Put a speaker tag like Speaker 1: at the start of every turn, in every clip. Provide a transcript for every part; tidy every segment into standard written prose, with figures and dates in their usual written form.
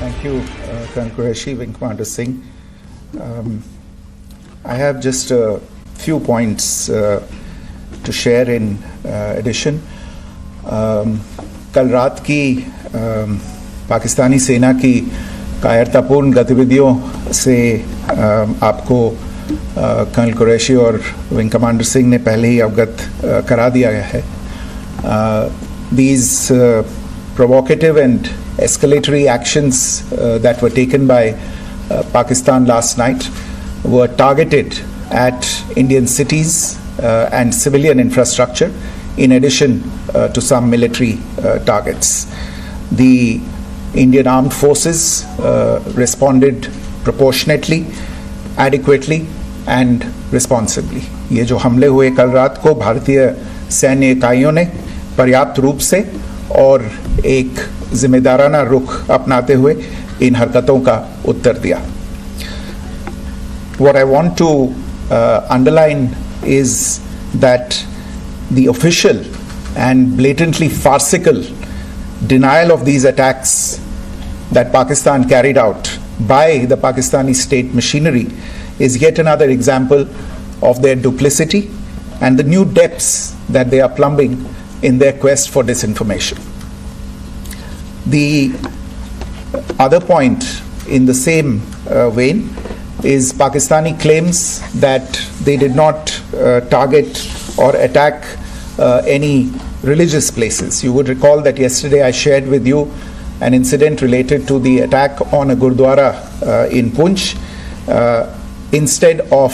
Speaker 1: Thank you, Colonel Qureshi, Wing Commander Singh. I have just a few points to share in addition. कल रात की पाकिस्तानी सेना की कायरतापूर्ण गतिविधियों से आपको कर्नल कुरैशी और विंग कमांडर सिंह ने पहले ही अवगत करा दिया गया है. These provocative and escalatory actions that were taken by Pakistan last night were targeted at Indian cities and civilian infrastructure, in addition to some military targets. The Indian armed forces responded proportionately, adequately and responsibly. ये जो हमले हुए कल रात को भारतीय सैन्य इकाइयों ने पर्याप्त रूप से और एक जिम्मेदाराना रुख अपनाते हुए इन हरकतों का उत्तर दिया. What I want to underline is that the official and blatantly farcical denial of these attacks that Pakistan carried out by the Pakistani state machinery is yet another example of their duplicity and the new depths that they are plumbing in their quest for disinformation. The other point in the same vein is Pakistani claims that they did not target or attack any religious places. You would recall that yesterday I shared with you an incident related to the attack on a Gurdwara in Punch. Instead of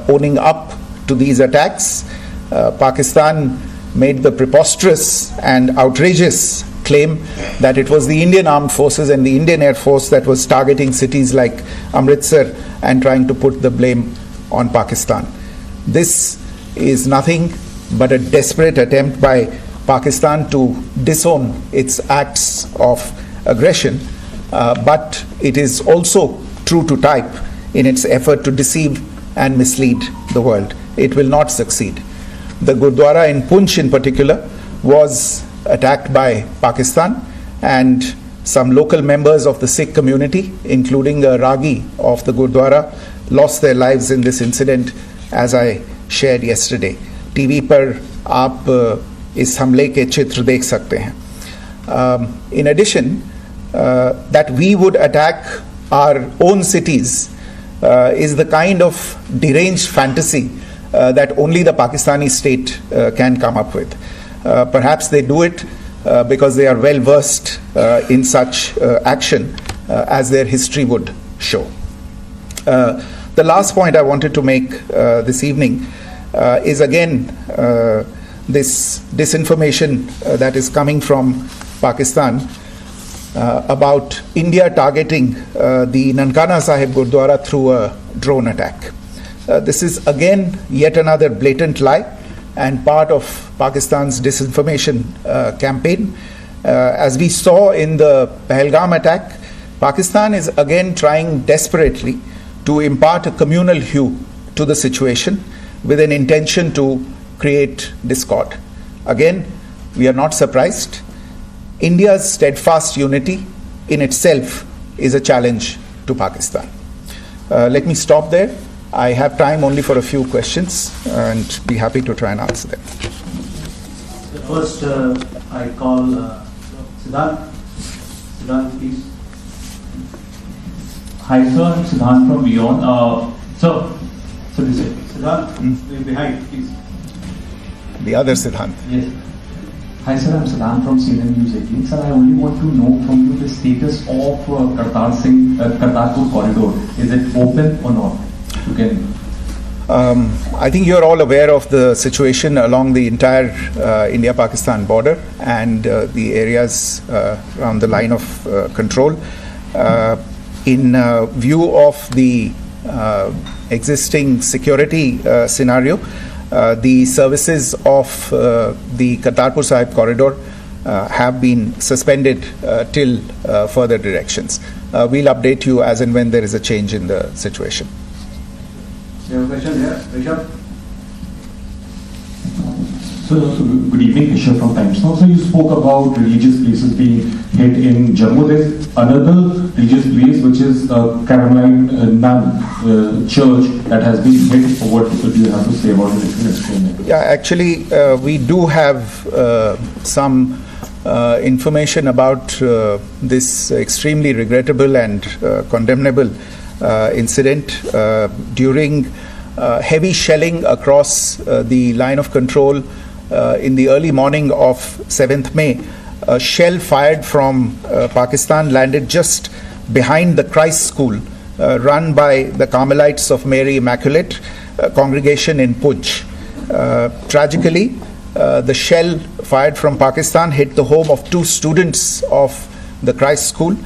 Speaker 1: owning up to these attacks, Pakistan made the preposterous and outrageous claim that it was the Indian Armed Forces and the Indian Air Force that was targeting cities like Amritsar and trying to put the blame on Pakistan. This is nothing but a desperate attempt by Pakistan to disown its acts of aggression, but it is also true to type in its effort to deceive and mislead the world. It will not succeed. The Gurdwara in Punch in particular was attacked by Pakistan, and some local members of the Sikh community, including a Ragi of the Gurdwara, lost their lives in this incident, as I shared yesterday. TV पर आप इस हमले के चित्र देख सकते हैं. In addition, that we would attack our own cities is the kind of deranged fantasy that only the Pakistani state can come up with. Perhaps they do it because they are well versed in such action, as their history would show. The last point I wanted to make this evening is again this disinformation that is coming from Pakistan about India targeting the Nankana Sahib Gurdwara through a drone attack. This is again yet another blatant lie and part of Pakistan's disinformation campaign. As we saw in the Pahalgam attack, Pakistan is again trying desperately to impart a communal hue to the situation with an intention to create discord. Again, we are not surprised. India's steadfast unity in itself is a challenge to Pakistan. Let me stop there. I have time only for a few questions and be happy to try and answer them.
Speaker 2: First, I call Siddharth. Siddharth, please.
Speaker 3: Hi, sir. I'm Siddharth from Beyond. So this is
Speaker 2: Siddharth, behind, please.
Speaker 1: The other Siddhant.
Speaker 3: Yes. Hi, sir. I'm Siddharth from CNN News18. Sir, I only want to know from you the status of Kartarpur corridor. Is it open or not? You can.
Speaker 1: I think you're all aware of the situation along the entire India-Pakistan border and the areas around the line of control. In view of the existing security scenario, the services of the Kartarpur Sahib corridor have been suspended till further directions. We'll update you as and when there is a change in the situation.
Speaker 2: You have a question here, Rishabh?
Speaker 4: So, good evening, Kishore from Times Now. So, you spoke about religious places being hit in Jammu. There's another religious place which is Caroline Nun Church that has been hit. What do you have to say about it? If you can explain it.
Speaker 1: Yeah, actually, we do have some information about this extremely regrettable and condemnable incident during heavy shelling across the line of control in the early morning of 7th May. A shell fired from Pakistan landed just behind the Christ School run by the Carmelites of Mary Immaculate congregation in Puj. Tragically, the shell fired from Pakistan hit the home of 2 students of the Christ School.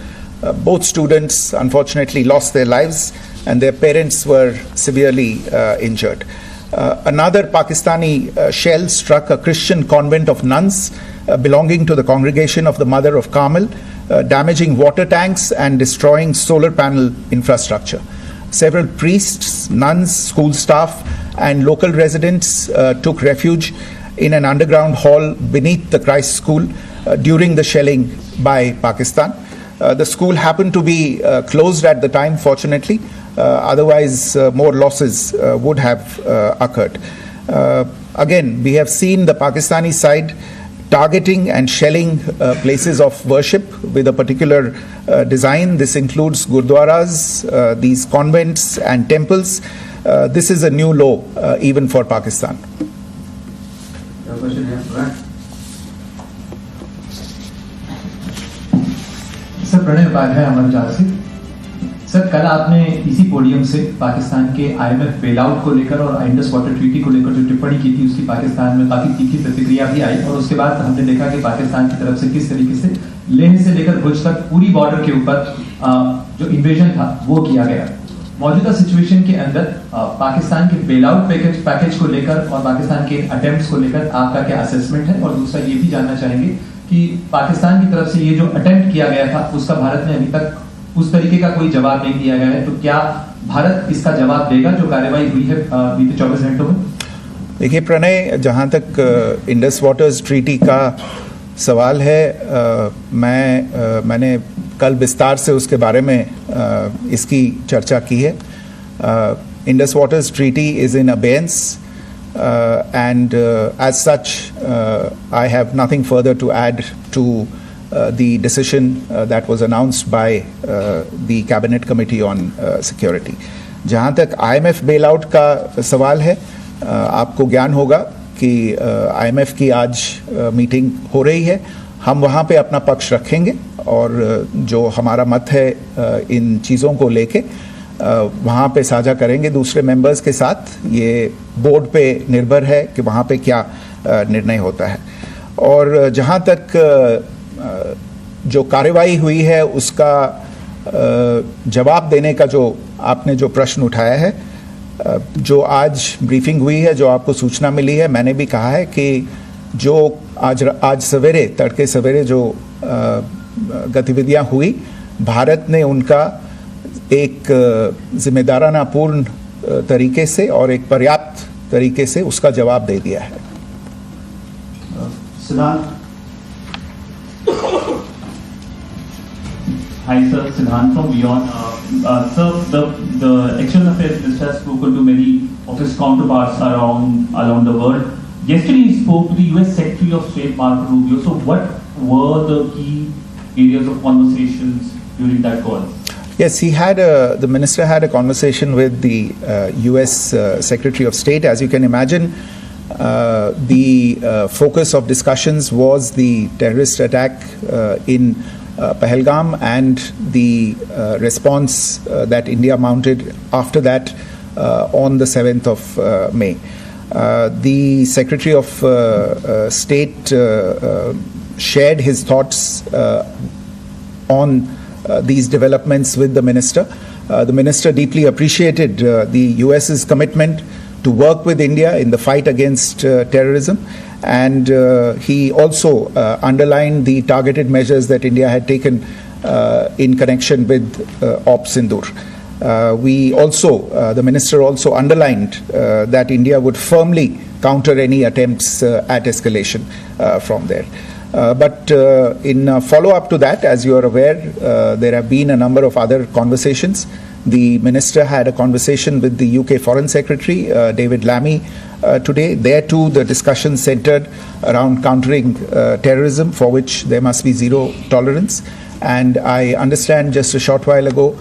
Speaker 1: Both students unfortunately lost their lives and their parents were severely injured. Another Pakistani shell struck a Christian convent of nuns belonging to the congregation of the Mother of Carmel, damaging water tanks and destroying solar panel infrastructure. Several priests, nuns, school staff and local residents took refuge in an underground hall beneath the Christ School during the shelling by Pakistan. The school happened to be closed at the time, fortunately. Otherwise, more losses would have occurred. Again, we have seen the Pakistani side targeting and shelling places of worship with a particular design. This includes gurdwaras, these convents and temples. This is a new low even for Pakistan.
Speaker 5: Sir Pranay Upadhyay अमर जहाज से sir कल आपने इसी podium से पाकिस्तान के IMF bailout को लेकर और इंडस वाटर ट्रीटी को लेकर जो टिप्पणी की थी उसकी पाकिस्तान में काफी तीखी प्रतिक्रिया भी आई और उसके बाद हमने देखा कि पाकिस्तान की तरफ से किस तरीके से लेह से लेकर भुज तक पूरी बॉर्डर के ऊपर जो इन्वेजन था वो किया गया। मौजूदा सिचुएशन के अंदर पाकिस्तान के बेलआउट पैकेज को लेकर और पाकिस्तान के अटेम्प्ट्स को लेकर आपका क्या असेसमेंट है और दूसरा ये भी जानना चाहेंगे कि पाकिस्तान की तरफ से ये जो अटेम्प्ट किया गया था उसका भारत ने अभी तक उस तरीके का कोई जवाब नहीं दिया गया है, तो क्या भारत इसका जवाब देगा जो कार्रवाई हुई है बीते 24 घंटों में?
Speaker 1: देखिए प्रणय, जहाँ तक इंडस वाटर्स ट्रीटी का सवाल है, मैंने कल विस्तार से उसके बारे में इसकी चर्चा की है. Indus waters treaty is in abeyance and as such I have nothing further to add to the decision that was announced by the cabinet committee on security. जहाँ तक IMF bailout का सवाल है, आपको ज्ञान होगा कि IMF की आज मीटिंग हो रही है. हम वहाँ पे अपना पक्ष रखेंगे और जो हमारा मत है इन चीज़ों को लेके वहाँ पे साझा करेंगे दूसरे मेंबर्स के साथ. ये बोर्ड पे निर्भर है कि वहाँ पे क्या निर्णय होता है. और जहाँ तक जो कार्रवाई हुई है उसका जवाब देने का जो आपने जो प्रश्न उठाया है, जो आज ब्रीफिंग हुई है, जो आपको सूचना मिली है, मैंने भी कहा है कि जो आज सवेरे तड़के सवेरे जो गतिविधियाँ हुई, भारत ने उनका एक जिम्मेदाराना पूर्ण तरीके से और एक पर्याप्त तरीके से उसका जवाब दे दिया है.
Speaker 6: Hi sir, Siddhant from Beyond. Sir, the External Affairs Minister has spoken to many of his counterparts around the world. Yesterday he spoke to the US Secretary of State Marco Rubio. So what were the key areas of conversations during that call?
Speaker 1: Yes, the minister had a conversation with the US Secretary of State. As you can imagine, the focus of discussions was the terrorist attack in Pahalgam and the response that India mounted after that on the 7th of May. The Secretary of State shared his thoughts on these developments with the minister. The minister deeply appreciated the US's commitment to work with India in the fight against terrorism, and he also underlined the targeted measures that India had taken in connection with Op Sindoor. The minister also underlined that India would firmly counter any attempts at escalation from there. But in follow-up to that, as you are aware, there have been a number of other conversations. The minister had a conversation with the UK Foreign Secretary, David Lammy, today. There too, the discussion centered around countering terrorism, for which there must be zero tolerance. And I understand just a short while ago,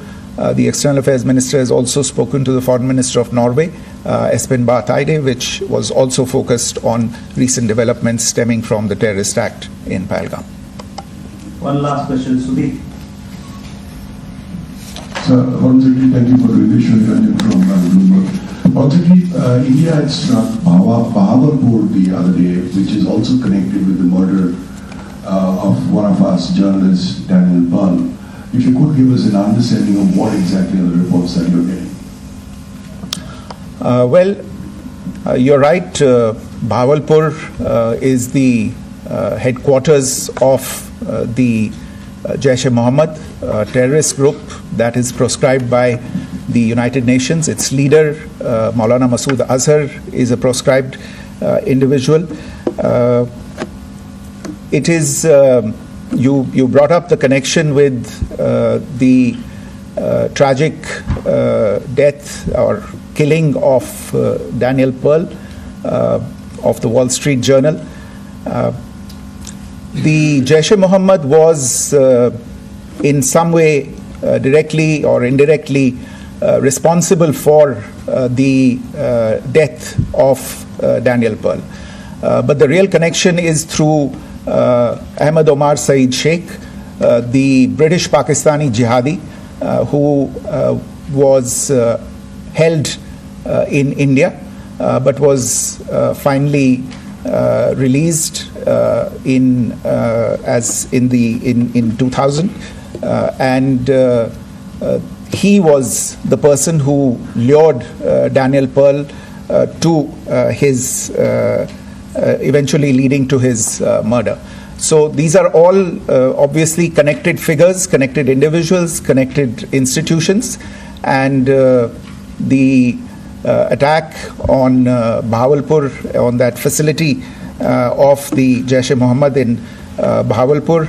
Speaker 1: the External Affairs Minister has also spoken to the Foreign Minister of Norway, Espen Barth Eide, which was also focused on recent developments stemming from the terrorist act in Pahalgam.
Speaker 2: One last question, Sudhi.
Speaker 7: Sir, once again, thank you for the invitation from Bloomberg. Once again, India had struck Bahawalpur the other day, which is also connected with the murder of one of us journalists, Daniel Pearl. If you could give us an understanding of what exactly are the reports that you're getting.
Speaker 1: Well, you're right. Bahawalpur is the headquarters of the Jaish-e-Mohammed terrorist group that is proscribed by the United Nations. Its leader, Maulana Masood Azhar, is a proscribed individual. It is, you brought up the connection with the tragic death or killing of Daniel Pearl of the Wall Street Journal. The Jaish-e-Mohammed was in some way directly or indirectly responsible for the death of Daniel Pearl. But the real connection is through Ahmed Omar Saeed Sheikh, the British Pakistani jihadi who was held in India but was finally released in 2000, and he was the person who lured Daniel Pearl to his eventually leading to his murder. So these are all obviously connected figures, connected individuals, connected institutions, and the attack on Bahawalpur, on that facility of the Jaish-e-Mohammed in Bahawalpur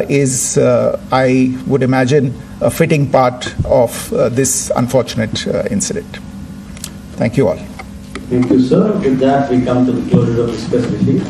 Speaker 1: is, I would imagine, a fitting part of this unfortunate incident. Thank you all.
Speaker 8: Thank you, sir. With that, we come to the closure of this press briefing.